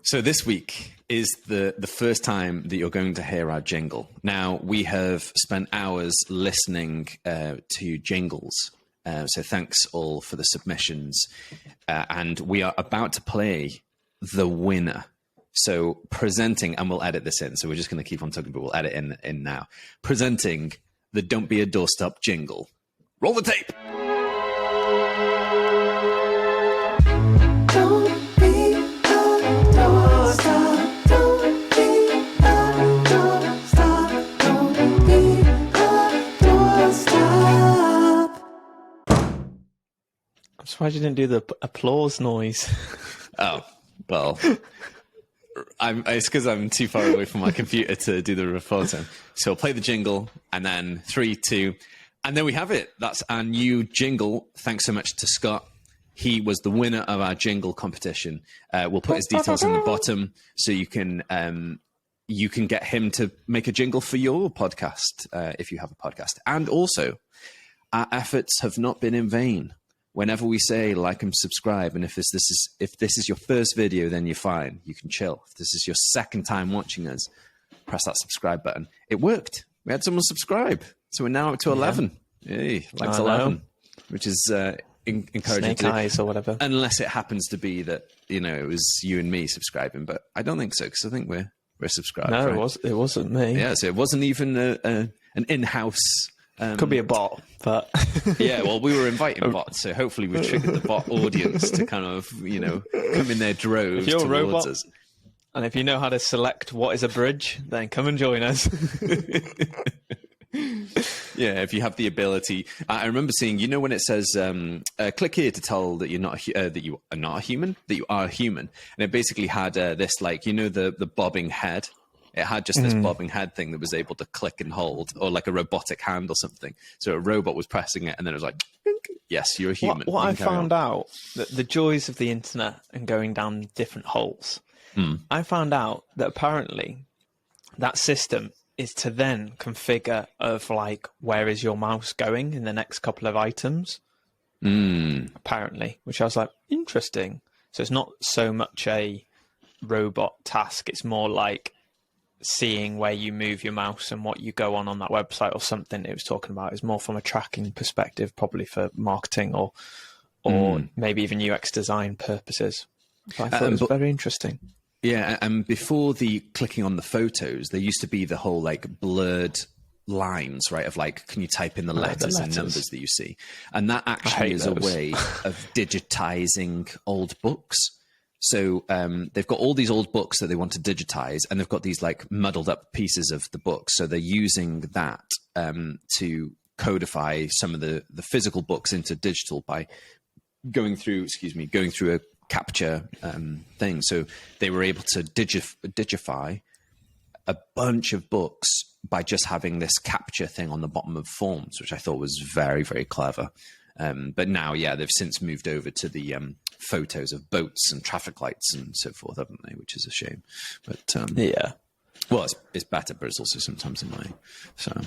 So this week is the first time that you're going to hear our jingle. Now, we have spent hours listening to jingles. So thanks all for the submissions. And we are about to play the winner. So presenting, and we'll edit this in. So we're just going to keep on talking, but we'll edit in now. Presenting the Don't Be a Doorstop jingle. Roll the tape. I'm surprised you didn't do the applause noise. Oh, well, it's because I'm too far away from my computer to do the reporting. So I'll play the jingle, and then 3, 2, and there we have it. That's our new jingle. Thanks so much to Scott. He was the winner of our jingle competition. We'll put his details on the bottom so you can get him to make a jingle for your podcast if you have a podcast. And also, our efforts have not been in vain. Whenever we say like and subscribe, and if this is your first video, then you're fine. You can chill. If this is your second time watching us, press that subscribe button. It worked. We had someone subscribe, so we're now up to 11. Hey, likes 11, which is encouraging. Snake eyes or whatever. Unless it happens to be that it was you and me subscribing, but I don't think so because I think we're subscribed. No, right? it wasn't me. Yeah, so it wasn't even an in-house. Could be a bot, but yeah. Well, we were inviting bots, so hopefully we triggered the bot audience to kind of come in their droves. If you're a towards robot, us. And if you know how to select what is a bridge, then come and join us. Yeah, if you have the ability. I remember seeing, when it says, click here to tell that you're not that you are not a human, that you are a human. And it basically had this, the bobbing head. It had just this bobbing head thing that was able to click and hold, or like a robotic hand or something. So a robot was pressing it, and then it was like, yes, you're a human. What I found out, that the joys of the internet and going down different holes, I found out that apparently that system is to then configure of where is your mouse going in the next couple of items, apparently, which I was like, interesting. So it's not so much a robot task. It's more like seeing where you move your mouse and what you go on that website or something it was talking about. Is more from a tracking perspective, probably for marketing or maybe even UX design purposes. But I thought it was very interesting. Yeah, and before the clicking on the photos, there used to be the whole blurred lines, right? Of can you type in the letters and numbers that you see? And that actually is a way of digitizing old books. So they've got all these old books that they want to digitize, and they've got these muddled up pieces of the book. So they're using that to codify some of the physical books into digital by going through a capture thing. So they were able to digify a bunch of books by just having this capture thing on the bottom of forms, which I thought was very, very clever. But now, they've since moved over to the photos of boats and traffic lights and so forth, haven't they? Which is a shame. But yeah, well, it's better, but it's also sometimes annoying. So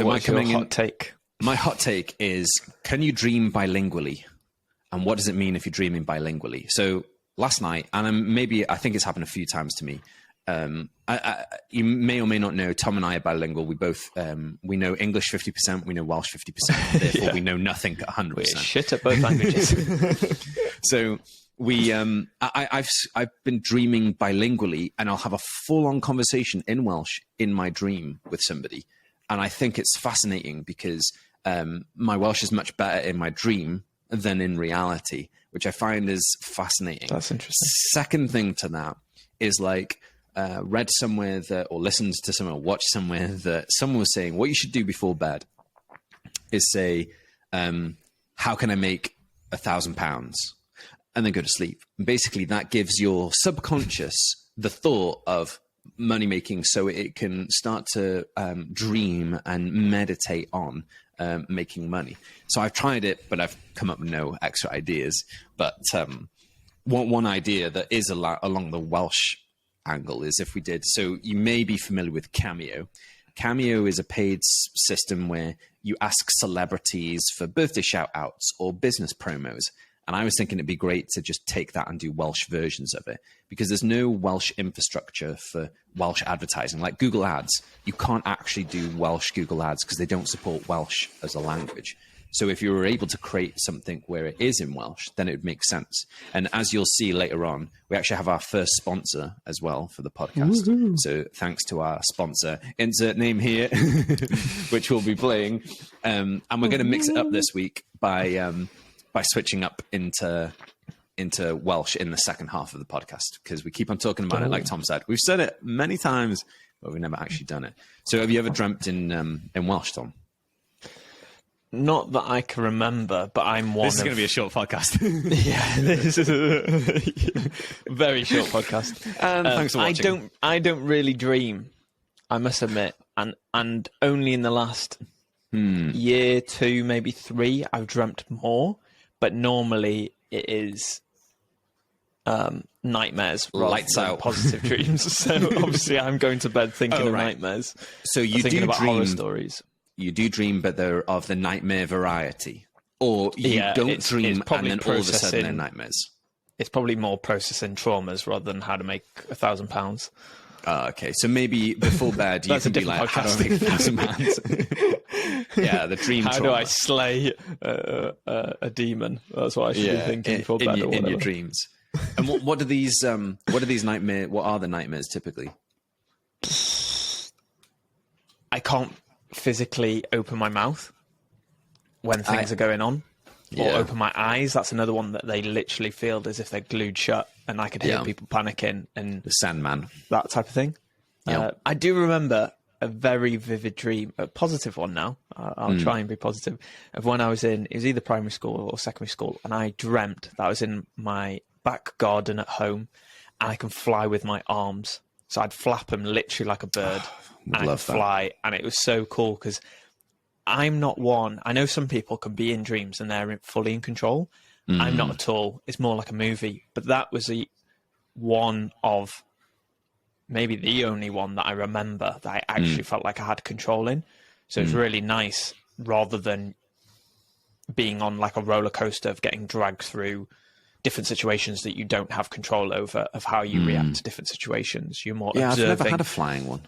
what's your hot take? My hot take is: can you dream bilingually? And what does it mean if you're dreaming bilingually? So last night, and I think it's happened a few times to me. You may or may not know, Tom and I are bilingual. We both, we know English 50%, we know Welsh 50%, therefore we know nothing 100%. We're shit at both languages. So I've been dreaming bilingually, and I'll have a full-on conversation in Welsh in my dream with somebody. And I think it's fascinating because my Welsh is much better in my dream than in reality, which I find is fascinating. That's interesting. Second thing to that is read somewhere that, or listened to somewhere, or watched somewhere that someone was saying what you should do before bed is say, how can I make £1,000? And then go to sleep. And basically that gives your subconscious the thought of money making, so it can start to dream and meditate on making money. So I've tried it, but I've come up with no extra ideas. But one idea that is along the Welsh angle is if we did, so you may be familiar with Cameo. Cameo is a paid system where you ask celebrities for birthday shout outs or business promos, And I was thinking it'd be great to just take that and do Welsh versions of it, because there's no Welsh infrastructure for Welsh advertising. Like Google Ads, you can't actually do Welsh Google Ads because they don't support Welsh as a language. So if you were able to create something where it is in Welsh, then it would make sense. And as you'll see later on, we actually have our first sponsor as well for the podcast. Woohoo. So thanks to our sponsor, insert name here, which we'll be playing. And we're going to mix it up this week by switching up into Welsh in the second half of the podcast, because we keep on talking about it, like Tom said. We've said it many times, but we've never actually done it. So have you ever dreamt in Welsh, Tom? Not that I can remember, but I'm one. This is going to be a short podcast. Yeah, this is a very short podcast. Thanks for watching. I don't really dream, I must admit, and only in the last year, 2, maybe 3, I've dreamt more. But normally it is nightmares, lights out, positive dreams. So obviously, I'm going to bed thinking of nightmares. So you do about dream horror stories. You do dream, but they're of the nightmare variety, or you don't dream and then all of a sudden they're nightmares. It's probably more processing traumas rather than how to make £1,000. Okay, so maybe before bed you can be like, how do I make £1,000? Yeah, the dream. How trauma. do I slay a demon? That's what I should be thinking before bed. In your dreams. And what are these nightmares? What are the nightmares typically? I can't physically open my mouth when things are going on, or open my eyes. That's another one that they literally feel as if they're glued shut, and I could hear people panicking and the Sandman, that type of thing. I do remember a very vivid dream, a positive one now. I'll try and be positive, of when I was it was either primary school or secondary school, and I dreamt that I was in my back garden at home and I can fly with my arms. So I'd flap them literally like a bird and I could fly. And it was so cool because I'm not one. I know some people can be in dreams and they're fully in control. I'm not at all. It's more like a movie. But that was one of maybe the only one that I remember that I actually felt like I had control in. So it's really nice, rather than being on like a roller coaster of getting dragged through different situations that you don't have control over, of how you react to different situations. You're more observing. I've never had a flying one.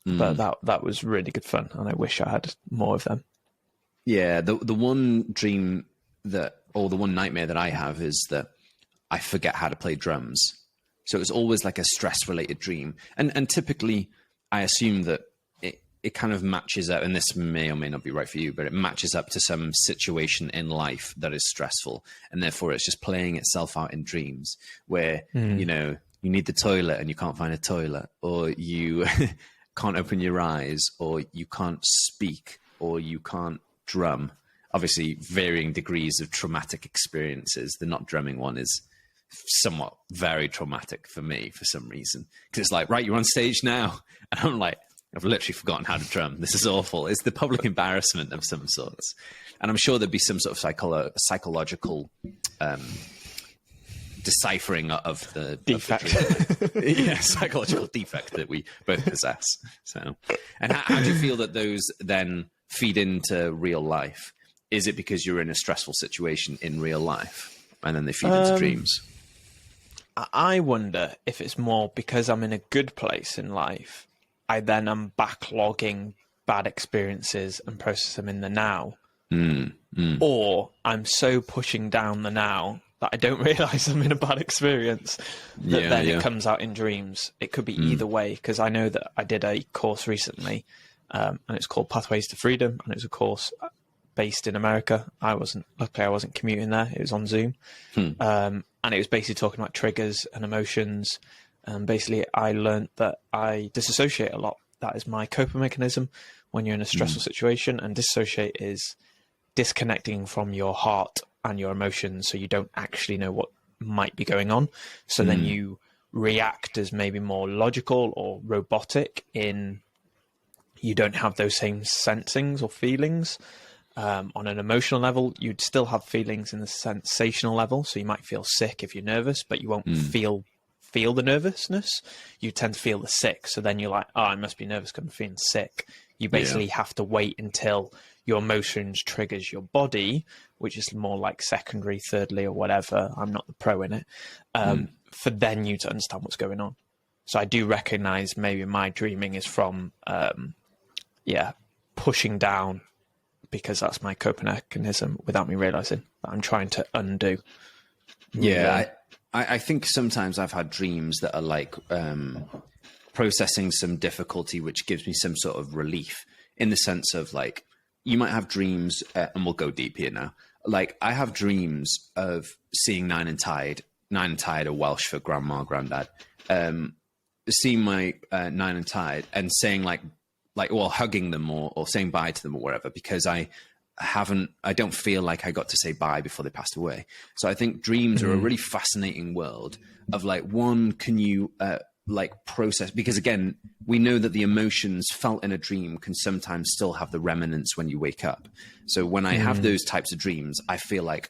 But that was really good fun, and I wish I had more of them. Yeah, the one dream or the one nightmare that I have is that I forget how to play drums. So it's always like a stress-related dream. And typically, I assume that it kind of matches up, and this may or may not be right for you, but it matches up to some situation in life that is stressful. And therefore, it's just playing itself out in dreams where, you know, you need the toilet and you can't find a toilet, or you can't open your eyes, or you can't speak, or you can't drum. Obviously, varying degrees of traumatic experiences. The not drumming one is somewhat very traumatic for me for some reason, because it's like, right, you're on stage now, and I'm like, I've literally forgotten how to drum. This is awful. It's the public embarrassment of some sorts. And I'm sure there'd be some sort of psychological deciphering of the defect. Psychological defect that we both possess. So, and how do you feel that those then feed into real life? Is it because you're in a stressful situation in real life, and then they feed into dreams? I wonder if it's more because I'm in a good place in life, I then am backlogging bad experiences and process them in the now. Or I'm so pushing down the now that I don't realize I'm in a bad experience that then it comes out in dreams. It could be either way, because I know that I did a course recently, and it's called Pathways to Freedom, and it was a course based in America. Luckily I wasn't commuting there. It was on Zoom. And it was basically talking about triggers and emotions. And basically I learned that I disassociate a lot. That is my coping mechanism when you're in a stressful situation. And disassociate is disconnecting from your heart and your emotions, so you don't actually know what might be going on. So then you react as maybe more logical or robotic in you don't have those same sensings or feelings. On an emotional level, you'd still have feelings in the sensational level. So you might feel sick if you're nervous, but you won't feel the nervousness. You tend to feel the sick. So then you're like, oh, I must be nervous because I'm feeling sick. You basically have to wait until your emotions triggers your body, which is more like secondary, thirdly, or whatever. I'm not the pro in it. For then you to understand what's going on. So I do recognize maybe my dreaming is from, pushing down, because that's my coping mechanism without me realizing that I'm trying to undo. Yeah. I think sometimes I've had dreams that are like processing some difficulty, which gives me some sort of relief, in the sense of like, you might have dreams, and we'll go deep here now. Like, I have dreams of seeing Nine and Tide or Welsh for grandma, granddad, seeing my Nine and Tide and saying hugging them or saying bye to them or whatever, because I don't feel like I got to say bye before they passed away. So I think dreams are a really fascinating world of like, one, can you process, because again, we know that the emotions felt in a dream can sometimes still have the remnants when you wake up. So when I have those types of dreams, I feel like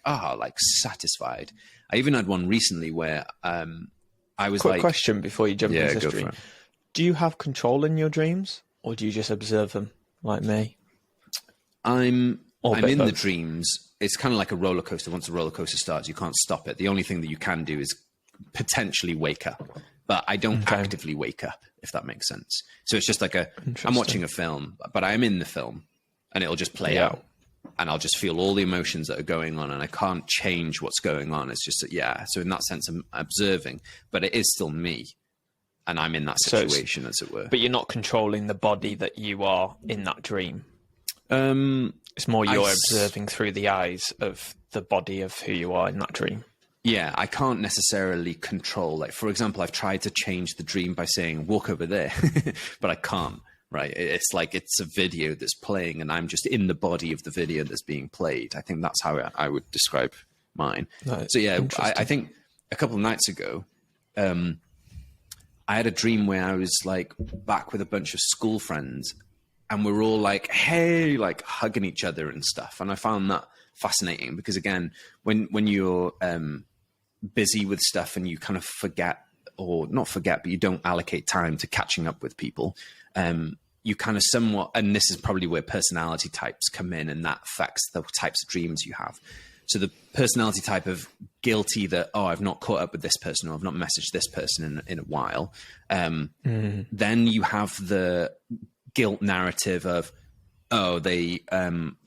satisfied. I even had one recently where I was Quick question before you jump into this dream. Do you have control in your dreams, or do you just observe them like me? I'm in the dreams. It's kind of like a roller coaster. Once the roller coaster starts, you can't stop it. The only thing that you can do is potentially wake up, but I don't actively wake up, if that makes sense. So it's just like I'm watching a film, but I'm in the film, and it'll just play out, and I'll just feel all the emotions that are going on, and I can't change what's going on. It's just, so in that sense, I'm observing, but it is still me, and I'm in that situation, as it were. But you're not controlling the body that you are in that dream. It's more you're observing through the eyes of the body of who you are in that dream. Yeah, I can't necessarily control. Like, for example, I've tried to change the dream by saying, walk over there, but I can't, right? It's like it's a video that's playing, and I'm just in the body of the video that's being played. I think that's how I would describe mine. So yeah, I think a couple of nights ago, I had a dream where I was like back with a bunch of school friends, and we're all like, hey, like hugging each other and stuff. And I found that fascinating, because again, when you're busy with stuff and you kind of forget, or not forget, but you don't allocate time to catching up with people, you kind of somewhat, and this is probably where personality types come in, and that affects the types of dreams you have. So the personality type of guilty that, I've not caught up with this person, or I've not messaged this person in a while. Then you have the guilt narrative of, they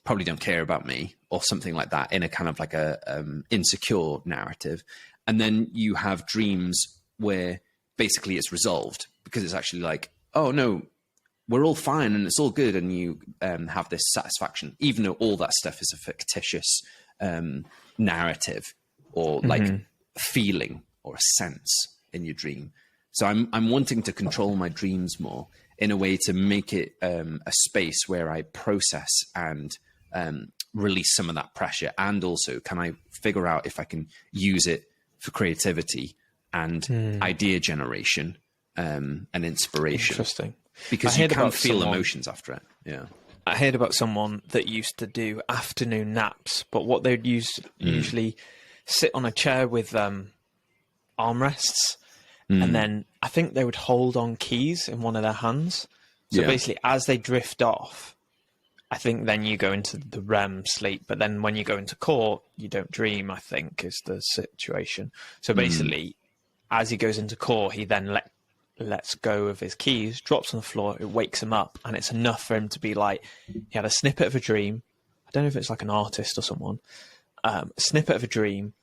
probably don't care about me, or something like that, in a kind of like a insecure narrative. And then you have dreams where basically it's resolved, because it's actually like, oh no, we're all fine and it's all good. And you have this satisfaction, even though all that stuff is a fictitious narrative, or like feeling or a sense in your dream. So I'm wanting to control my dreams more, in a way to make it a space where I process and release some of that pressure. And also, can I figure out if I can use it for creativity and idea generation and inspiration? Interesting. Because you can feel emotions after it. Yeah. I heard about someone that used to do afternoon naps, but what they'd usually sit on a chair with armrests, and then I think they would hold on keys in one of their hands. So basically, as they drift off, I think then you go into the REM sleep, but then when you go into core, you don't dream, I think, is the situation. So basically, as he goes into core, he then lets go of his keys, drops on the floor, it wakes him up, and it's enough for him to be like, he had a snippet of a dream. I don't know if it's like an artist or someone. A snippet of a dream,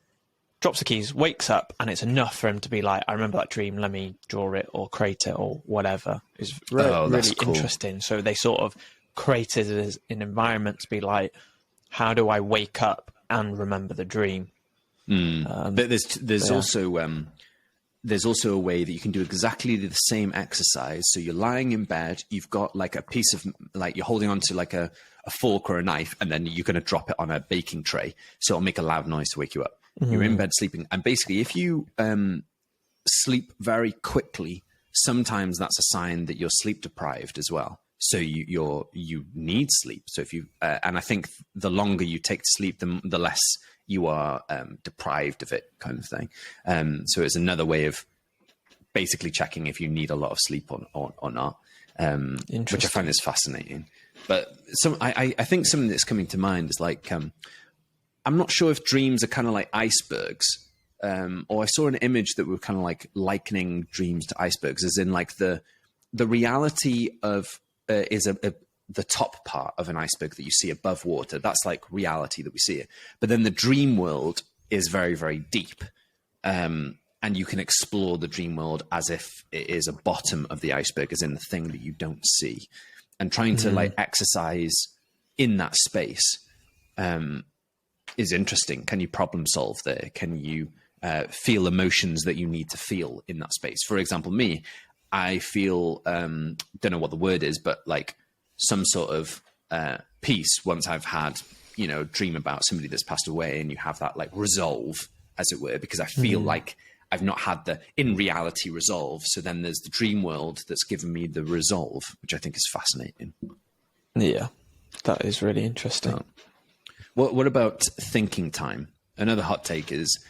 drops the keys, wakes up, and it's enough for him to be like, I remember that dream, let me draw it or create it or whatever. It's really cool. Interesting. So they sort of created it as an environment to be like, how do I wake up and remember the dream? But there's also a way that you can do exactly the same exercise. So you're lying in bed, you've got like a piece of, like you're holding on to like a fork or a knife, and then you're going to drop it on a baking tray. So it'll make a loud noise to wake you up. You're in bed sleeping. And basically, if you sleep very quickly, sometimes that's a sign that you're sleep deprived as well. So you need sleep. So if you, and I think the longer you take to sleep, the less you are deprived of it, kind of thing. So it's another way of basically checking if you need a lot of sleep or not. which I find is fascinating. But I think something that's coming to mind is like, I'm not sure if dreams are kind of like icebergs, or I saw an image that were kind of like likening dreams to icebergs, as in like the reality of is the top part of an iceberg that you see above water. That's like reality that we see it. But then the dream world is very, very deep. And you can explore the dream world as if it is a bottom of the iceberg, as in the thing that you don't see. And trying to like exercise in that space is interesting. Can you problem solve there? Can you feel emotions that you need to feel in that space? For example, me, I feel, don't know what the word is, but like some sort of peace once I've had, you know, dream about somebody that's passed away, and you have that like resolve, as it were, because I feel like I've not had the in reality resolve. So then there's the dream world that's given me the resolve, which I think is fascinating. Yeah, that is really interesting. What about thinking time? Another hot take is,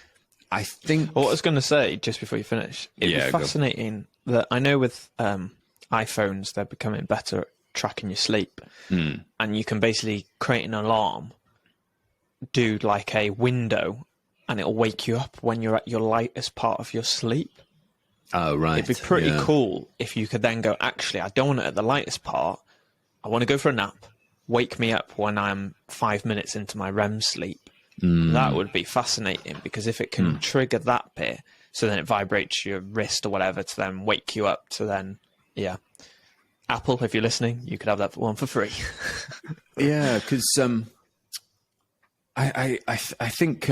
I think... Well, what I was going to say, just before you finish, it'd be fascinating that I know with iPhones, they're becoming better at tracking your sleep. And you can basically create an alarm, do like a window, and it'll wake you up when you're at your lightest part of your sleep. Oh, right. It'd be pretty cool if you could then go, actually, I don't want it at the lightest part. I want to go for a nap. Wake me up when I'm 5 minutes into my REM sleep. That would be fascinating, because if it can trigger that bit, so then it vibrates your wrist or whatever to then wake you up to then, Apple, if you're listening, you could have that one for free. Yeah, because I think...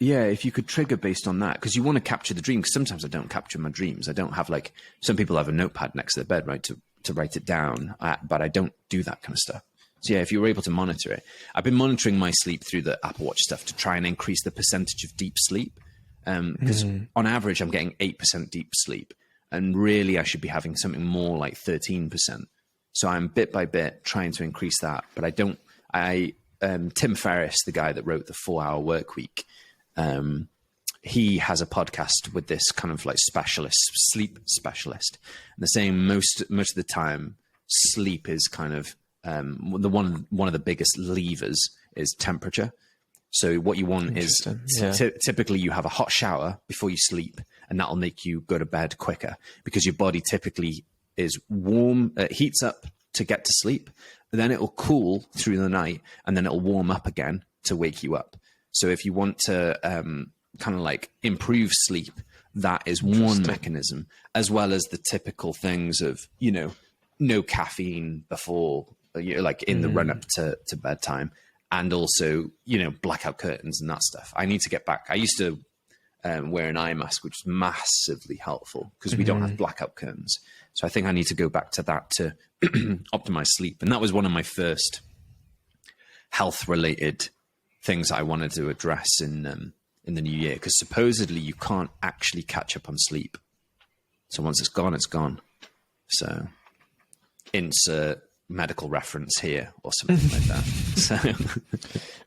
if you could trigger based on that, because you want to capture the dream, because sometimes I don't capture my dreams. I don't have like, some people have a notepad next to their bed, right, to write it down, but I don't do that kind of stuff. So yeah, if you were able to monitor it, I've been monitoring my sleep through the Apple Watch stuff to try and increase the percentage of deep sleep, because on average I'm getting 8% deep sleep, and really I should be having something more like 13%. So I'm bit by bit trying to increase that, but I don't. Tim Ferriss, the guy that wrote the 4 Hour Work Week, he has a podcast with this kind of like sleep specialist, and they're saying most of the time sleep is kind of one of the biggest levers is temperature. So what you want is typically you have a hot shower before you sleep, and that'll make you go to bed quicker, because your body typically is warm, heats up to get to sleep, then it'll cool through the night, and then it'll warm up again to wake you up. So if you want to kind of like improve sleep, that is one mechanism, as well as the typical things of, you know, no caffeine before, like in the run up to bedtime, and also, you know, blackout curtains and that stuff. I need to get back. I used to wear an eye mask, which is massively helpful because we don't have blackout curtains. So I think I need to go back to that to optimize sleep. And that was one of my first health related things I wanted to address in the new year, because supposedly you can't actually catch up on sleep. So once it's gone, it's gone. So insert medical reference here or something like that. So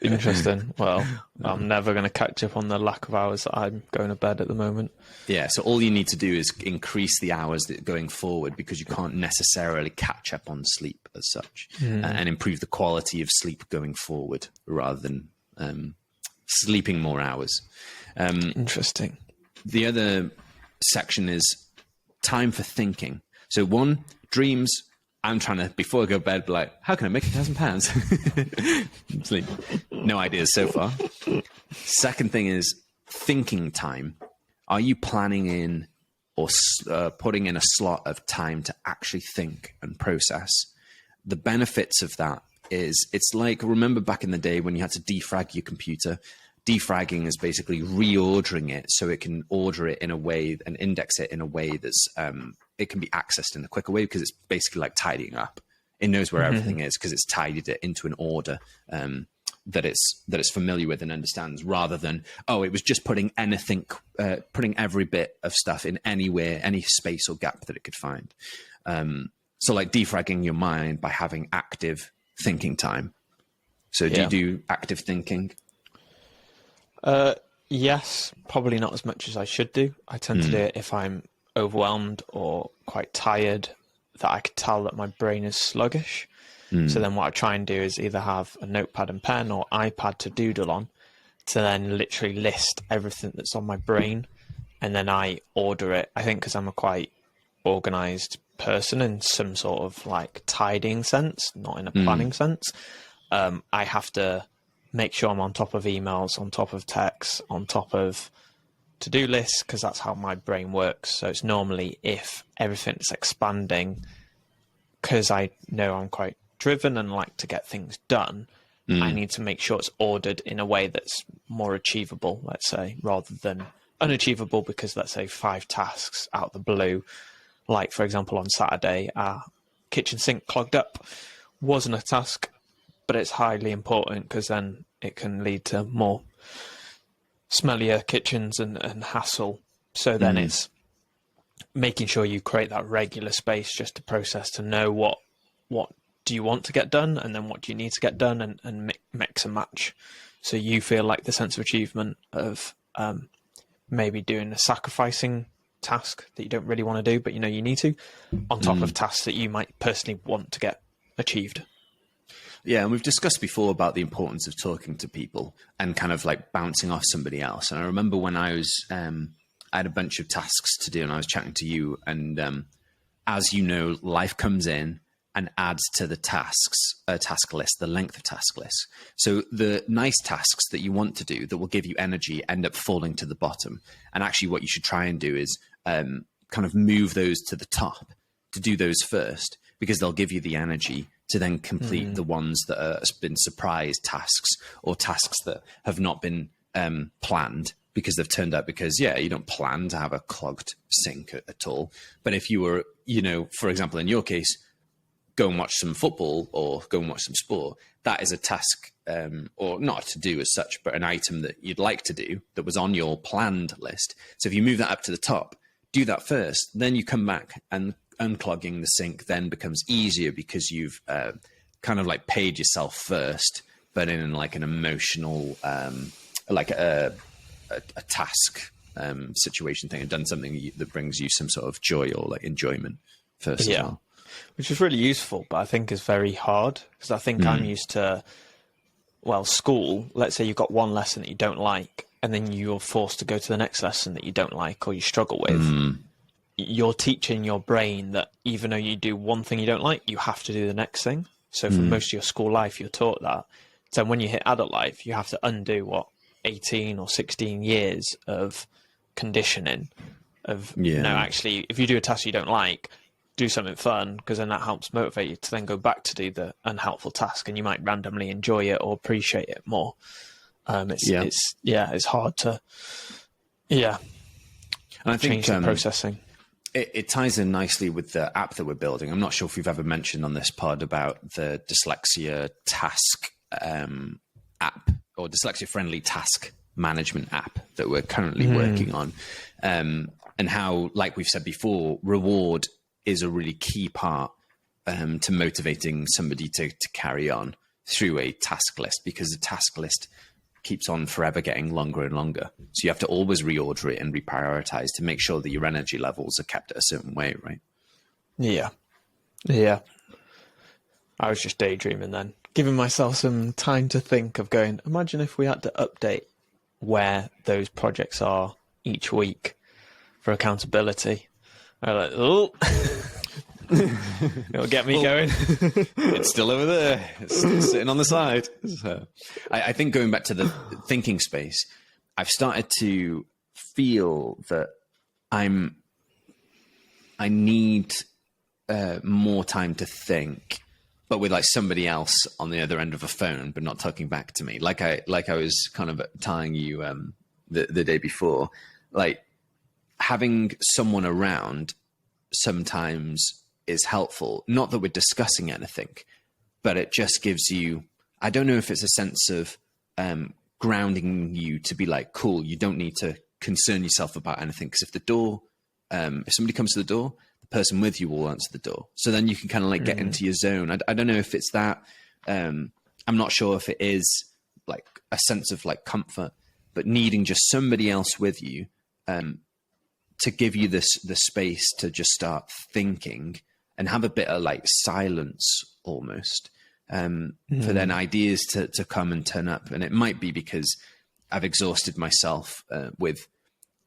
interesting. Well, I'm never going to catch up on the lack of hours that I'm going to bed at the moment. Yeah, so all you need to do is increase the hours that going forward, because you can't necessarily catch up on sleep as such, and improve the quality of sleep going forward rather than sleeping more hours. Interesting. The other section is time for thinking. So one, dreams. I'm trying to, before I go to bed, be like, how can I make £1,000? Sleep. No ideas so far. Second thing is thinking time. Are you planning in or putting in a slot of time to actually think and process? The benefits of that is, it's like, remember back in the day when you had to defrag your computer? Defragging is basically reordering it so it can order it in a way and index it in a way that's it can be accessed in a quicker way, because it's basically like tidying up. It knows where everything is because it's tidied it into an order that it's familiar with and understands, rather than, oh, it was just putting anything, putting every bit of stuff in anywhere, any space or gap that it could find. So like defragging your mind by having active thinking time. So do you do active thinking? Yes, probably not as much as I should do. I tend to do it if I'm overwhelmed or quite tired. that I could tell that my brain is sluggish. So then what I try and do is either have a notepad and pen or iPad to doodle on, to then literally list everything that's on my brain, and then I order it. I think because I'm a quite organized person in some sort of like tidying sense, not in a planning sense, I have to make sure I'm on top of emails, on top of texts, on top of to-do lists, because that's how my brain works. So it's normally, if everything's expanding, because I know I'm quite driven and like to get things done, I need to make sure it's ordered in a way that's more achievable, let's say, rather than unachievable, because let's say 5 tasks out the blue, like for example on Saturday, our kitchen sink clogged up, wasn't a task, but it's highly important because then it can lead to more smellier kitchens and hassle. So then it's making sure you create that regular space just to process, to know what do you want to get done, and then what do you need to get done, and mix and match. So you feel like the sense of achievement of maybe doing a sacrificing task that you don't really want to do, but you know you need to, on top of tasks that you might personally want to get achieved. Yeah, and we've discussed before about the importance of talking to people and kind of like bouncing off somebody else. And I remember when I was, I had a bunch of tasks to do, and I was chatting to you, and as you know, life comes in and adds to the task list, the length of task list. So the nice tasks that you want to do that will give you energy end up falling to the bottom. And actually what you should try and do is kind of move those to the top, to do those first, because they'll give you the energy to then complete the ones that have been surprise tasks, or tasks that have not been planned, because they've turned out, because you don't plan to have a clogged sink at all. But if you were, for example, in your case, go and watch some football or go and watch some sport, that is a task, or not to do as such, but an item that you'd like to do that was on your planned list. So if you move that up to the top, do that first, then you come back, and unclogging the sink then becomes easier, because you've kind of like paid yourself first, but in like an emotional, like a task situation thing, and done something that brings you some sort of joy or like enjoyment first as well. Which is really useful, but I think is very hard, because I think I'm used to, school, let's say you've got one lesson that you don't like, and then you're forced to go to the next lesson that you don't like or you struggle with. You're teaching your brain that even though you do one thing you don't like, you have to do the next thing. So for most of your school life, you're taught that. So when you hit adult life, you have to undo 18 or 16 years of conditioning of, no, actually, if you do a task you don't like, do something fun, because then that helps motivate you to then go back to do the unhelpful task, and you might randomly enjoy it or appreciate it more. It's hard to, and I think change the processing. It ties in nicely with the app that we're building. I'm not sure if we've ever mentioned on this pod about the dyslexia task app, or dyslexia-friendly task management app that we're currently working on, and how, like we've said before, reward is a really key part to motivating somebody to carry on through a task list, because the task list keeps on forever getting longer and longer. So you have to always reorder it and reprioritize to make sure that your energy levels are kept at a certain way, right? Yeah. I was just daydreaming then, giving myself some time to think of going, imagine if we had to update where those projects are each week for accountability. I'm like, oh, it'll get me going. It's still over there. It's still sitting on the side. So, I think going back to the thinking space, I've started to feel that I need more time to think, but with like somebody else on the other end of a phone, but not talking back to me. Like I was kind of telling you the day before, like having someone around sometimes is helpful. Not that we're discussing anything, but it just gives you, I don't know if it's a sense of grounding you to be like, cool, you don't need to concern yourself about anything. Because if the door, if somebody comes to the door, the person with you will answer the door. So then you can kind of like get into your zone. I don't know if it's that. I'm not sure if it is like a sense of like comfort, but needing just somebody else with you to give you the space to just start thinking and have a bit of like silence almost, for then ideas to come and turn up. And it might be because I've exhausted myself with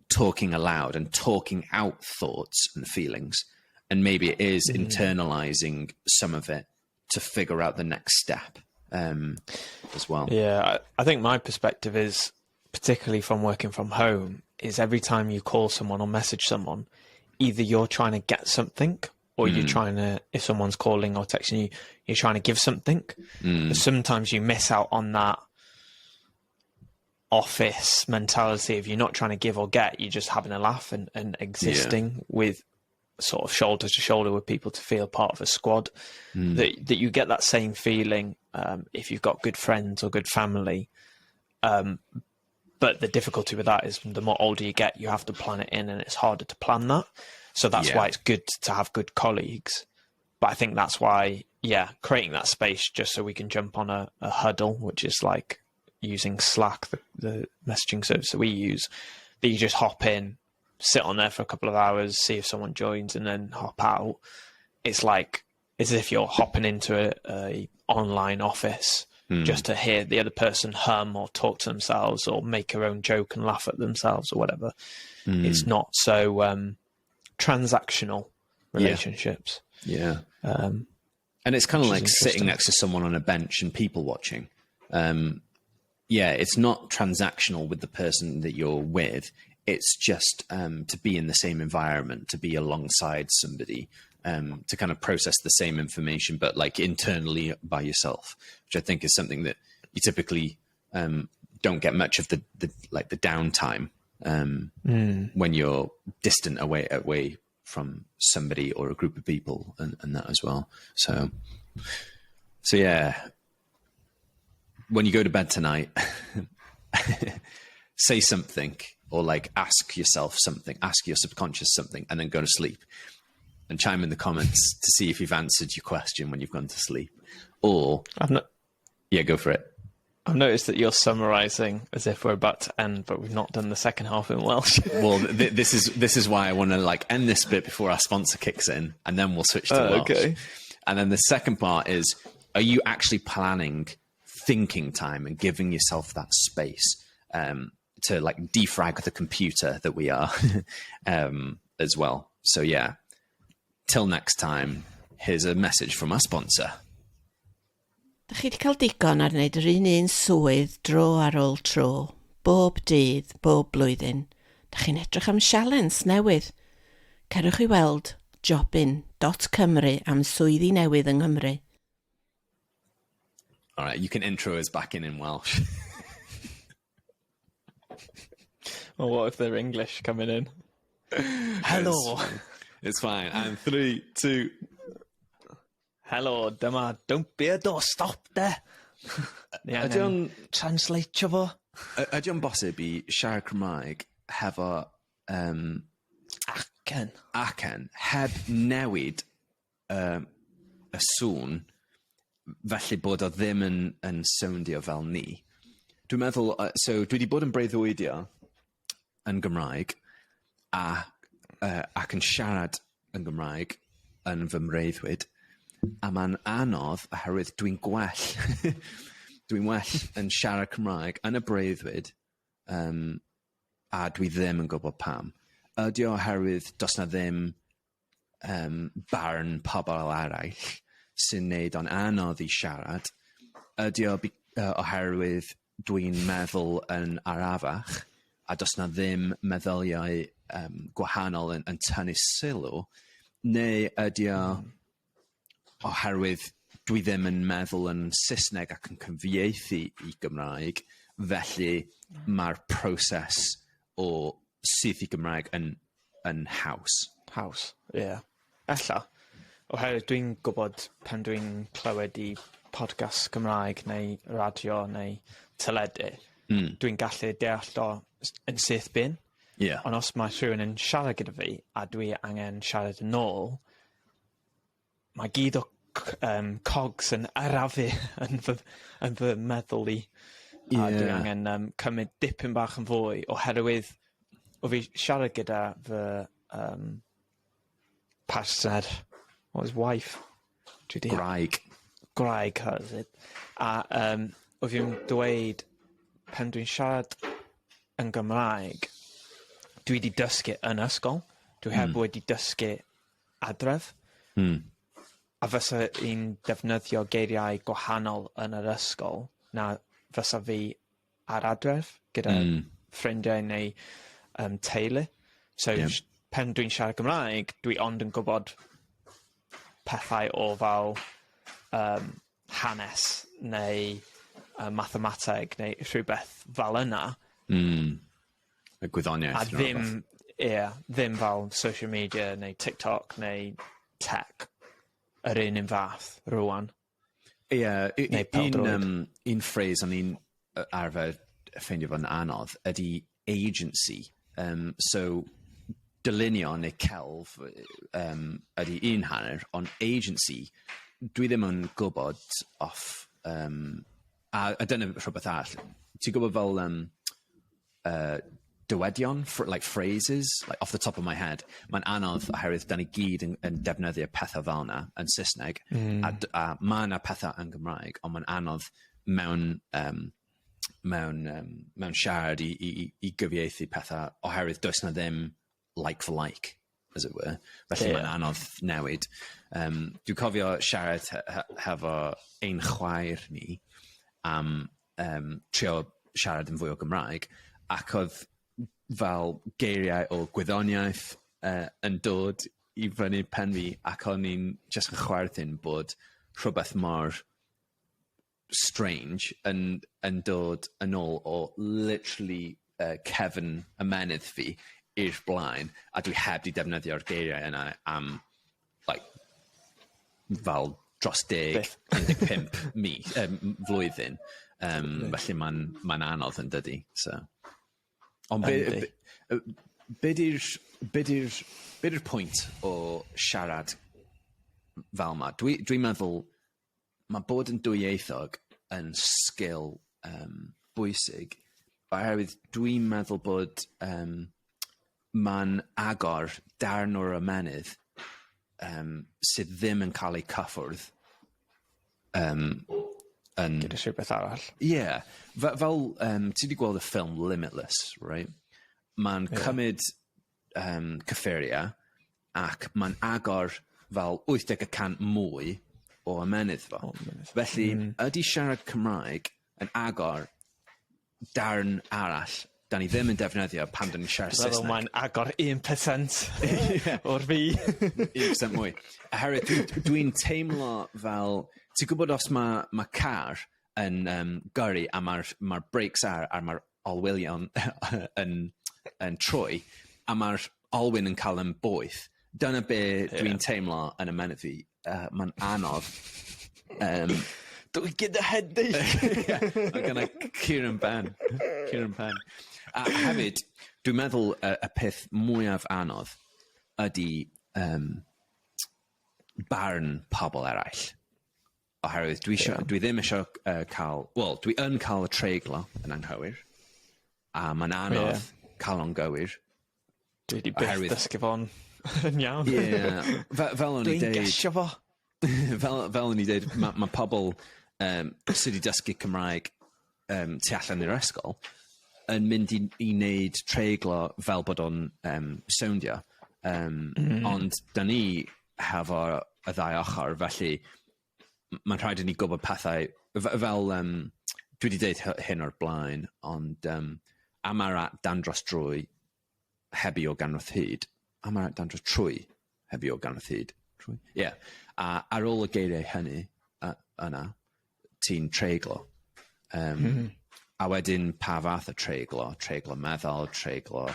talking aloud and talking out thoughts and feelings. And maybe it is internalizing some of it to figure out the next step as well. Yeah, I think my perspective is, particularly from working from home, is every time you call someone or message someone, either you're trying to get something, or you're trying to, if someone's calling or texting you, you're trying to give something. But sometimes you miss out on that office mentality. If you're not trying to give or get, you're just having a laugh and existing with sort of shoulder to shoulder with people to feel part of a squad. That you get that same feeling if you've got good friends or good family. But the difficulty with that is the more older you get, you have to plan it in, and it's harder to plan that. So that's why it's good to have good colleagues. But I think that's why, creating that space just so we can jump on a huddle, which is like using Slack, the messaging service that we use, that you just hop in, sit on there for a couple of hours, see if someone joins, and then hop out. It's like, as if you're hopping into a online office just to hear the other person hum or talk to themselves or make their own joke and laugh at themselves or whatever. It's not so transactional relationships. And it's kind of like sitting next to someone on a bench and people watching. It's not transactional with the person that you're with. It's just to be in the same environment, to be alongside somebody, to kind of process the same information, but like internally by yourself, which I think is something that you typically don't get much of the downtime when you're distant away from somebody or a group of people and that as well. So yeah, when you go to bed tonight, say something, or like ask yourself something, ask your subconscious something, and then go to sleep. And chime in the comments to see if you've answered your question when you've gone to sleep. Or, go for it. I've noticed that you're summarising as if we're about to end, but we've not done the second half in Welsh. Well, this is why I want to like end this bit before our sponsor kicks in, and then we'll switch to Welsh. Okay. And then the second part is: are you actually planning thinking time and giving yourself that space to like defrag the computer that we are as well? So yeah. Till next time, here's a message from our sponsor. Da chi wedi cael digon ar wneud yr un swydd dro ar ôl tro, bob dydd, bob blwyddyn. Da chi'n edrych am sialens newydd. Cerwch i weld jobin.cymru am swyddi newydd yng Nghymru. All right, you can intro us back in Welsh. Well, what if they're English coming in? Hello. It's fine. And 3, 2. Hello, dyma, don't be a doorstop there. Ydy'n translate fo? Ydy'n bosib i siarad Cymraeg hefo acen heb newid y sŵn, felly bod o ddim yn soundio fel ni. Dwi'n meddwl, so dwi wedi bod yn breuddwydio yn Gymraeg ac yn siarad yn Gymraeg yn fy mreiddwyd, a mae'n anodd oherwydd dwi'n gwell dwi'n well yn siarad Cymraeg yn y breuddwyd a dwi ddim yn gwybod pam. Ydy oherwydd does na ddim barn pobl eraill sy'n neud o'n anodd i siarad? Ydy oherwydd dwi'n meddwl yn arafach a does na ddim meddyliau gwahanol yn tynnu sylw, neu ydy oherwydd dwi ddim yn meddwl yn Saesneg ac yn cyfieithu i Gymraeg, felly mae'r proses o syth i Gymraeg yn haws. Haws, ie. Ella. Oherwydd dwi'n gwybod pan dwi'n clywed i podcast Gymraeg neu radio neu teledu, dwi'n gallu deall o yn syth bin. Yeah. Ond os mae rhywun yn siarad gyda fi a dwi angen siarad yn ôl, mae gyd o cogs yn arafu yn fy meddwl i. A dwi angen cymryd dipyn bach yn fwy oherwydd o fi siarad gyda fy partner What was wife? Graig, has it. A oedd fi'n dweud, pen dwi'n siarad yn Gymraeg, dwi wedi dysgu yn ysgol. Dwi heb wedi dysgu adref. A fysa i'n defnyddio geiriau gwahanol yn yr ysgol na fysa fi ar adref gyda ffrindiau neu teulu. So pen dwi'n siarad Gymraeg, dwi ond yn gwybod pethau o fel hanes neu mathemateg neu rhywbeth fel yna. Y gwyddoniaeth. A ddim fel social media neu TikTok neu tech yr un fath rwan. Un phrase o'n i'n arfer ffeindio fo'n anodd ydy agency. So dylunio neu celf ydy un hanner, ond agency, dwi ddim yn gwybod off... a dyna rhywbeth all. Ti'n gwybod fel dywedion, like phrases, like off the top of my head, mae'n anodd oherwydd da ni gyd yn defnyddio pethau fel yna yn Saesneg, a mae yna pethau yn Gymraeg, ond mae'n anodd mewn siarad i gyfieithu pethau oherwydd does na ddim like for like, as it were. Felly mae'n anodd newid. Dwi'n cofio siarad hefo ein chwaer ni am trio siarad yn fwy o Gymraeg, ac oedd fel geiriau o gwyddoniaeth yn dod i fyny pen fi, ac o'n i'n just yn chwerthin bod rhywbeth mor strange yn dod yn ôl o literally cefn ymenydd fi i'r blaen, a dwi heb di defnyddio'r geiriau yna am like fel dros 15 flwyddyn. Felly mae'n anodd yn dydi. So. Ond be di'r pwynt o siarad fel yma? Dwi'n meddwl mae bod yn dwyieithog yn sgil bwysig, oherwydd dwi'n meddwl bod mae'n agor darn o'r ymenydd sydd ddim yn cael ei cyffwrdd gyda rhywbeth arall. Fel ti wedi gweld y ffilm Limitless, right? Mae'n cymryd cyffuriau ac mae'n agor fel 80% mwy o ymenydd fel. Felly, ydy siarad Cymraeg yn agor darn arall da ni ddim yn defnyddio pan da ni'n siarad Saesneg. Mae'n agor 1% o'r fi. 1% mwy. Oherwydd, dwi'n teimlo fel... Ti'n gwybod os mae car yn gyrru a mae'r brakes a mae'r olwylion yn trwy, a mae'r olwyn yn cael yn boeth. Dyna be dwi'n teimlo yn ymenydd fi. Mae'n anodd. Dwi'n gyda headache. Mae'n gyda cur yn ben. A hefyd, dwi'n meddwl y peth mwyaf anodd ydy barn pobl eraill. Oherwydd, dwi ddim eisiau cael... Wel, dwi yn cael y treiglo yn anghywir. A mae'n anodd cael o'n gywir. Dwi wedi byth dysgu fo'n yn iawn. Fel o'n i dweud... Dwi'n gesio fo. Fel o'n i dweud, mae pobl sydd wedi dysgu Cymraeg tu allan i'r ysgol yn mynd i wneud treiglo fel bod o'n sowndio. Ond da ni hefo y ddau ochr, felly mae'n rhaid i ni gwybod pethau fel dwi wedi dweud hyn o'r blaen, ond am ar dan dros drwy hebi o ganrif hyd. Am ar dan dros trwy hebi o ganrif hyd. A ar ôl y geiriau hynny yna, ti'n treiglo. A wedyn pa fath y treiglo meddwl, treiglo...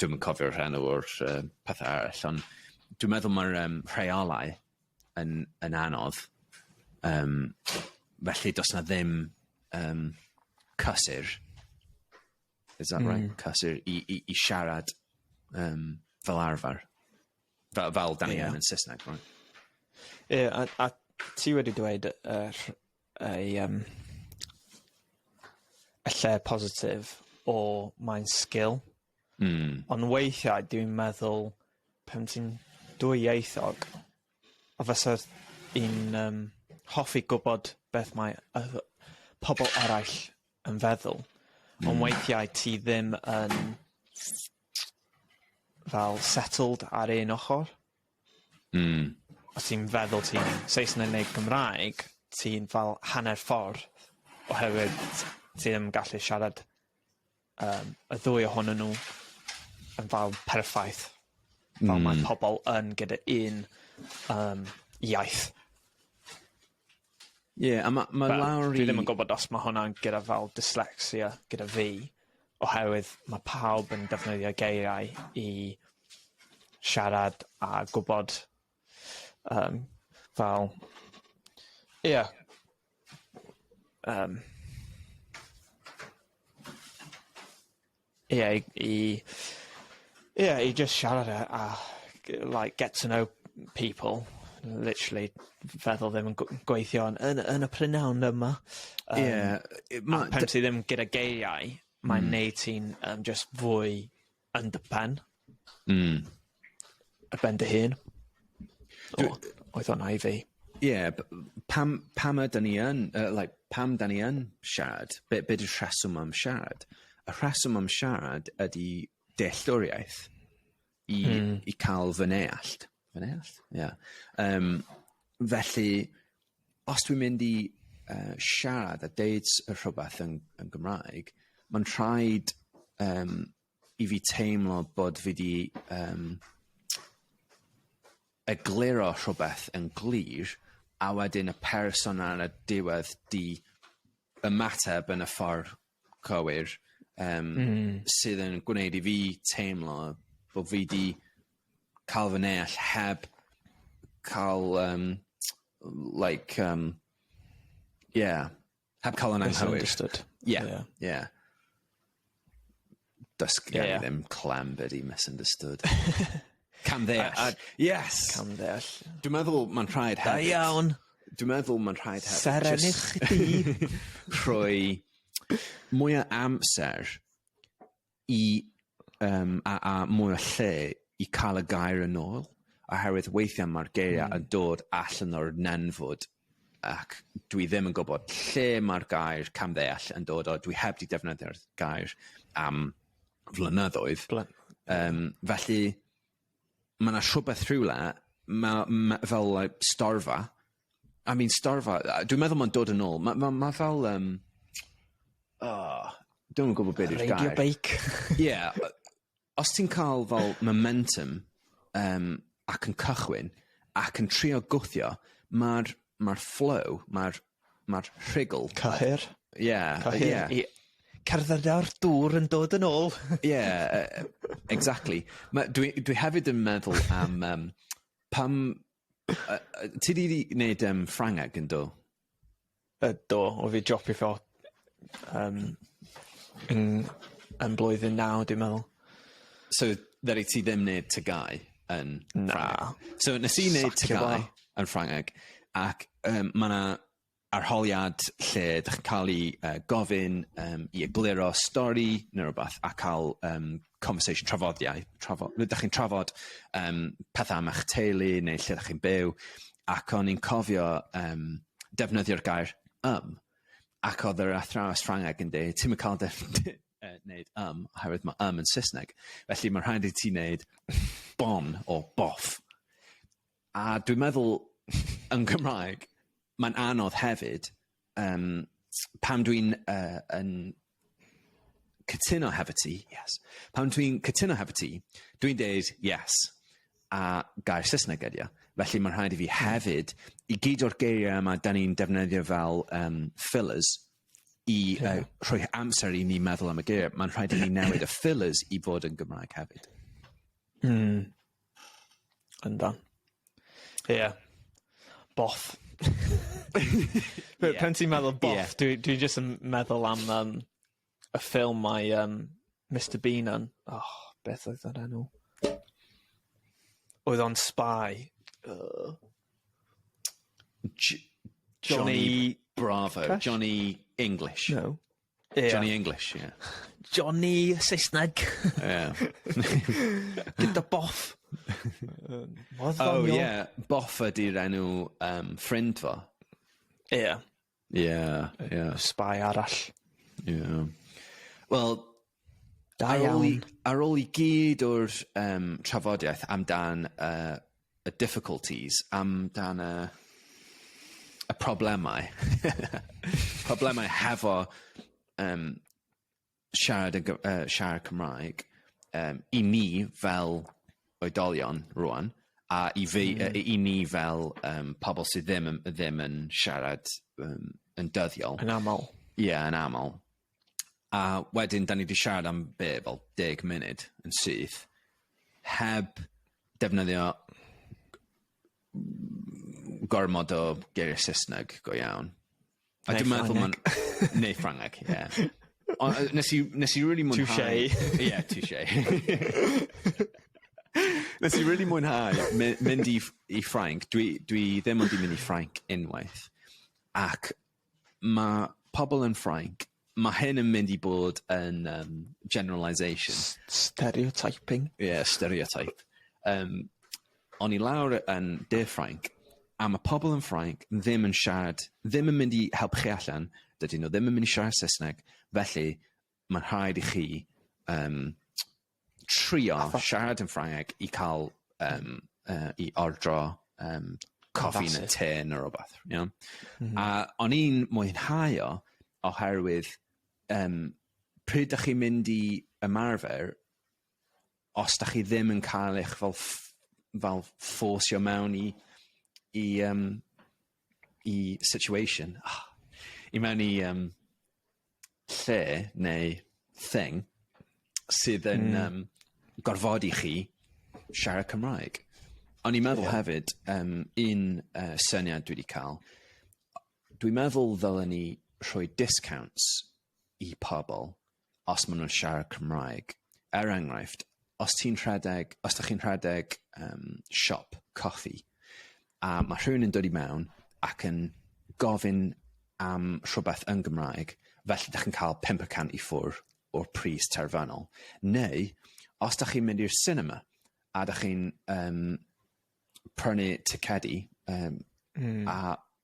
Dwi'n cofio'r enw o'r pethau arall, ond dwi'n meddwl mae'r rheolau yn anodd. Felly does na ddim cysur. Is that right? Cysur i siarad fel arfer. Fel da ni yn Saesneg, right? A ti wedi dweud y lle positif o mae'n sgil. Ond weithiau dwi'n meddwl pan ti'n dwyieithog, o fysa i'n hoffi gwybod beth mae pobl eraill yn feddwl, ond weithiau ti ddim yn fel settled ar un ochr. Os ti'n feddwl ti'n Saesneg neu Gymraeg, ti'n fel hanner ffordd, oherwydd ti ddim yn gallu siarad y ddwy ohonyn nhw yn fel perffaith. Fel mae pobl yn gyda un iaith. Yeah, a ma lawr Dwi ddim yn gwybod os mae hwnna'n gyda fel dyslexia gyda fi, oherwydd mae pawb yn defnyddio geiriau i siarad a gwybod fel, ie, i just siarad a like get to know people, literally feddwl ddim yn gweithio yn y prynawn yma. Pan ti ddim gyda geiriau, mae'n neud ti'n just fwy yn dy pen. Y ben dy hun. Oedd hwnna i fi. Pam ydyn ni yn, pam da ni yn siarad? Be yw'r rheswm am siarad? Y rheswm am siarad ydy dealltwriaeth i cael fy neallt. Fy neallt? Ie. Felly, os dwi'n mynd i siarad a deud rhywbeth yn Gymraeg, mae'n rhaid i fi teimlo bod fi di egluro rhywbeth yn glir, a wedyn y person ar y diwedd di ymateb yn y ffordd cywir, sydd yn gwneud i fi teimlo bod fi di cael fy neall heb cael, heb cael yn anghywir. Yeah. Dysgu ddim clem byd i misunderstood. Cam ddeall. Yes! Cam ddeall. Dwi'n meddwl mae'n rhaid hefyd. Da iawn. Dwi'n meddwl mae'n rhaid hefyd. Serenich chdi. Rhoi mwy o amser i, a mwy o lle i cael y gair yn ôl. Oherwydd weithiau mae'r geiriau yn dod allan o'r nenfwd, ac dwi ddim yn gwybod lle mae'r gair cam ddeall yn dod o. Dwi heb di defnyddio'r gair am flynyddoedd. Felly, mae yna rhywbeth rhywle, fel storfa. I mean, storfa, dwi'n meddwl mae'n dod yn ôl. Mae fel, dwi'n gwybod beth yw'r gair. Radio bike. Yeah. Os ti'n cael fel momentum ac yn cychwyn ac yn trio gwthio, mae'r flow, mae'r rhigl. Cyhyr. Yeah. Cerdded ar dŵr yn dod yn ôl. Exactly. Dwi hefyd yn meddwl am pam... ti di wneud Ffrangeg yn do? Do, o fi dropio ffo yn blwyddyn 9, dwi'n meddwl. So, ddari ti ddim wneud tygau yn Ffrangeg? So, nes i wneud tygau yn Ffrangeg, ac mae yna arholiad lle ydych chi'n cael ei gofyn i egluro stori neu rhywbeth a cael conversation, ydych chi'n trafod pethau am eich teulu neu lle ydych chi'n byw, ac o'n i'n cofio defnyddio'r gair ac oedd yr athrawes Ffrangeg yn dweud, ti'n mynd cael wneud oherwydd mae yn Saesneg, felly mae'n rhaid i ti wneud bon o boff. A dwi'n meddwl yn Gymraeg, mae'n anodd hefyd, pam dwi'n cytuno hefo ti, yes. Pam dwi'n cytuno hefo ti, dwi'n deud yes, a gair Saesneg ydy. Felly mae'n rhaid i fi hefyd, i gyd o'r geiriau yma, da ni'n defnyddio fel fillers, i rhoi amser i ni meddwl am y geiriau. Mae'n rhaid i ni newid y fillers i fod yn Gymraeg hefyd. Yndan. Ie. Boff. Pan ti'n meddwl boff, dwi just yn meddwl am y ffilm mae Mr Bean yn. Beth oedd yr enw? Oedd o'n spy. Johnny Bravo. Johnny English. No. Johnny English, yeah. Johnny Saesneg. Yeah. Gyda boff. Yeah. Boff ydy'r enw ffrind fo. Yeah. Yeah. Spy arall. Yeah. Wel, Da iawn. ar ôl I gyd o'r trafodiaeth amdan y difficulties, amdan y problemau. Problemau hefo siarad Cymraeg I ni fel oedolion rwan, a I ni fel pobl sydd ddim yn siarad yn dyddiol. Yn aml. Yn aml. A wedyn, da ni wedi siarad am fel 10 munud yn syth, heb defnyddio gormod o geiriau Saesneg go iawn. A dwi'n meddwl neu Ffrangeg, ie. Nes I really mwynhau... Touché. Ie, touché. Nes I really mwynhau mynd I Ffrainc. Dwi ddim ond I mynd I Ffrainc unwaith. Ac mae pobl yn Ffrainc, mae hyn yn mynd I bod yn generalisation. Stereotyping. Stereotype. O'n I lawr yn De Ffrainc, a mae pobl yn Ffrainc ddim yn siarad, ddim yn mynd I helpu chi allan, dydyn nhw ddim yn mynd I siarad Saesneg, felly mae'n rhaid I chi trio siarad yn Ffrangeg I cael I ordro coffi yn y tin o rhywbeth. A o'n i'n mwynhau oherwydd pryd ydych chi'n mynd I ymarfer, os ydych chi ddim yn cael eich fel ffosio mewn I situation, I mewn I lle neu thing sydd yn gorfodi chi siarad Cymraeg. O'n i'n meddwl hefyd, un syniad dwi wedi cael, dwi'n meddwl ddylen ni rhoi discounts I pobl os maen nhw'n siarad Cymraeg. Enghraifft, os ydych chi'n rhedeg siop coffi, a mae rhywun yn dod I mewn ac yn gofyn am rhywbeth yn Gymraeg, felly ydych chi'n cael 5% I ffwr o'r pris terfynol. Neu, os ydych chi'n mynd i'r cinema, a ydych chi'n prynu ticedi, a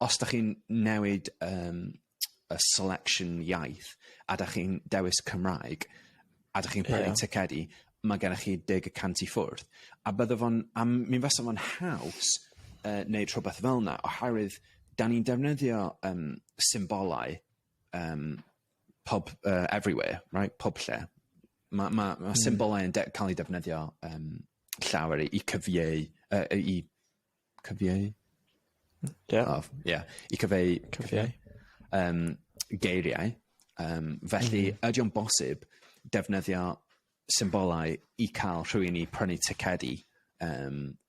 os ydych chi'n newid y selection iaith, a ydych chi'n dewis Cymraeg, a ydych chi'n prynu ticedi, mae gennych chi 10% I ffwrdd. A mi fysa fo'n haws wneud rhywbeth fel yna, oherwydd da ni'n defnyddio symbolau everywhere, right? Pob lle. Mae symbolau yn cael ei defnyddio llawer I cyfieu... I cyfieu? I cyfieu geiriau. Felly, ydy o'n bosib defnyddio symbolau I cael rhywun I prynu ticedi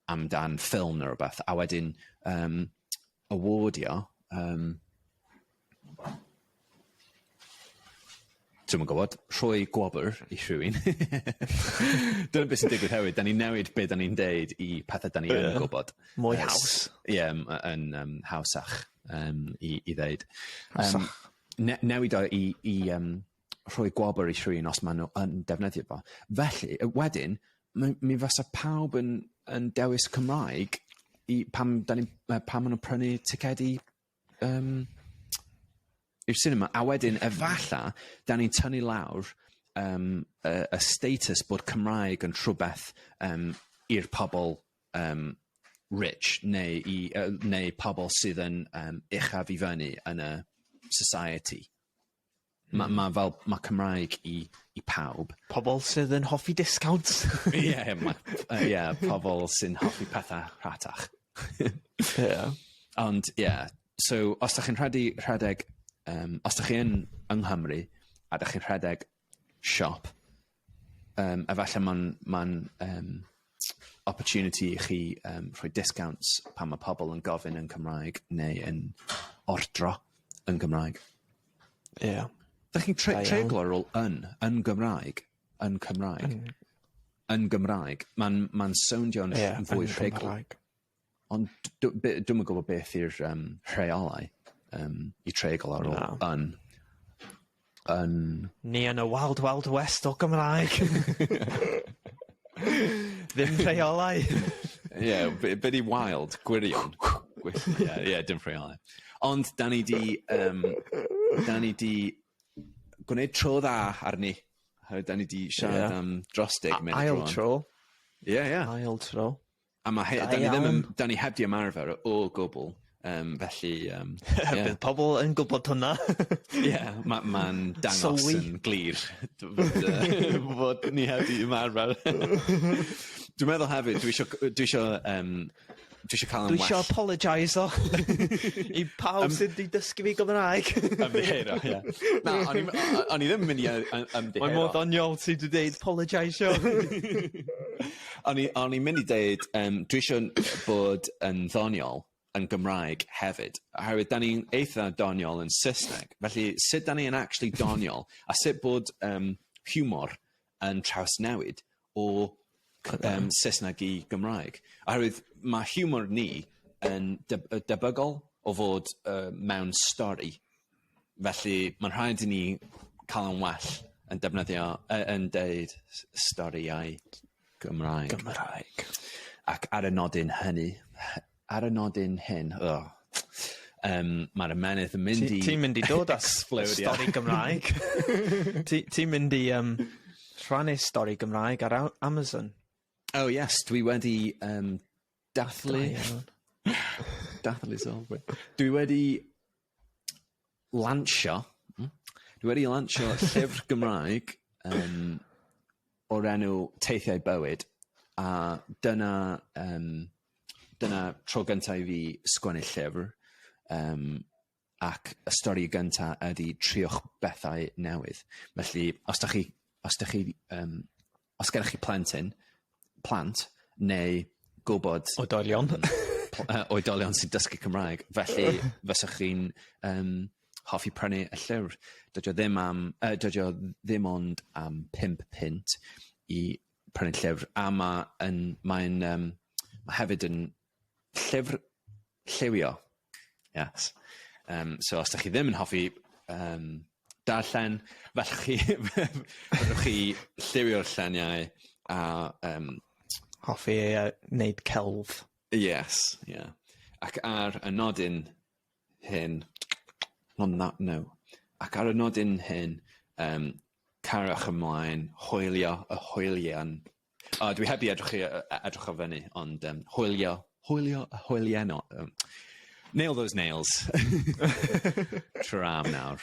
amdan ffilm neu rhywbeth, a wedyn awardio dwi'm yn gwybod, rhoi gwobr I rhywun. Dyna beth sy'n digwydd hefyd. Da ni'n newid beth da ni'n deud I pethau da ni'n gwybod. Mwy haws. Yn hawsach I ddeud. Newid o I rhoi gwobr I rhywun os maen nhw yn defnyddio fo. Felly, wedyn, mi fysa pawb yn dewis Cymraeg pam maen nhw'n prynu ticedi i'r cinema, a wedyn efalla da ni'n tynnu lawr y status bod Cymraeg yn rhywbeth i'r pobl rich neu pobl sydd yn uchaf I fyny yn y society. Mae Cymraeg I pawb. Pobl sydd yn hoffi discounts. Pobl sy'n hoffi pethau rhatach. Ond, so os da chi'n rhedeg os ydych chi yng Nghymru a ydych chi'n rhedeg siop, efallai mae'n opportunity I chi rhoi discounts pan mae pobl yn gofyn yn Cymraeg neu yn ordro yn Gymraeg. Ydych chi'n treiglo ar ôl yn Gymraeg, yn Cymraeg. Yn Gymraeg, mae'n soundio'n fwy treiglo. Ond dwi'n yn gwybod beth yw'r rheolau I treigl ar ôl yn. Ni yn y Wild Wild West o Gymraeg. Ddim rheolau. Yeah, be di wild, gwirion. Dim rheolau. Ond, da ni di gwneud tro dda arni. Da ni di siarad am dros 10 munud. Ail tro. Ail tro. A da ni heb di ymarfer o gwbl. Felly... Bydd pobl yn gwybod hwnna. Mae'n dangos yn glir fod ni heb di ymarfer. Dwi'n meddwl hefyd, dwi eisiau cael yn well. Dwi eisiau apologise i pawb sydd wedi dysgu fi Gymraeg. Ymddihero, ie. Na, o'n i ddim yn mynd i ymddihero. Mae'n modd oniol sydd wedi dweud apologisio. O'n i'n mynd i dweud, dwi eisiau bod yn ddoniol yn Gymraeg hefyd. Oherwydd, da ni'n eitha doniol yn Saesneg. Felly, sut da ni yn actually doniol, a sut bod humor yn trawsnewid o Saesneg i Gymraeg. Oherwydd, mae humor ni yn debygol o fod mewn stori. Felly, mae'n rhaid i ni cael yn well yn defnyddio, yn deud storiau Gymraeg. Ac ar y nodyn hynny, mae'r ymenydd yn mynd i... Ti'n mynd i dod â stori Gymraeg. Ti'n mynd i rhannu stori Gymraeg ar Amazon. Oh yes, dwi wedi dathlu... Dathlu sylwi. Dwi wedi lansio llyfr Gymraeg o'r enw Teithiau Bywyd, a dyna tro gyntaf i fi sgwennu llyfr, ac y stori gyntaf ydy triwch bethau newydd. Felly, os gennych chi plant, neu gwybod... oedolion sy'n dysgu Cymraeg, felly fysach chi'n hoffi prynu y llyfr. Dydio ddim ond am 5 punt i prynu llyfr, a mae'n hefyd yn llyfr lliwio. Yes. So os ydych chi ddim yn hoffi darllen, fellwch chi lliwio'r lluniau a... hoffi wneud celf. Yes, yeah. Ac ar y nodyn hyn... Ac ar y nodyn hyn, carwch ymlaen, hwylio y hwylian. Dwi heb i edrych o fyny, ond hwylio y hwylian. Nail those nails. Tram nawr.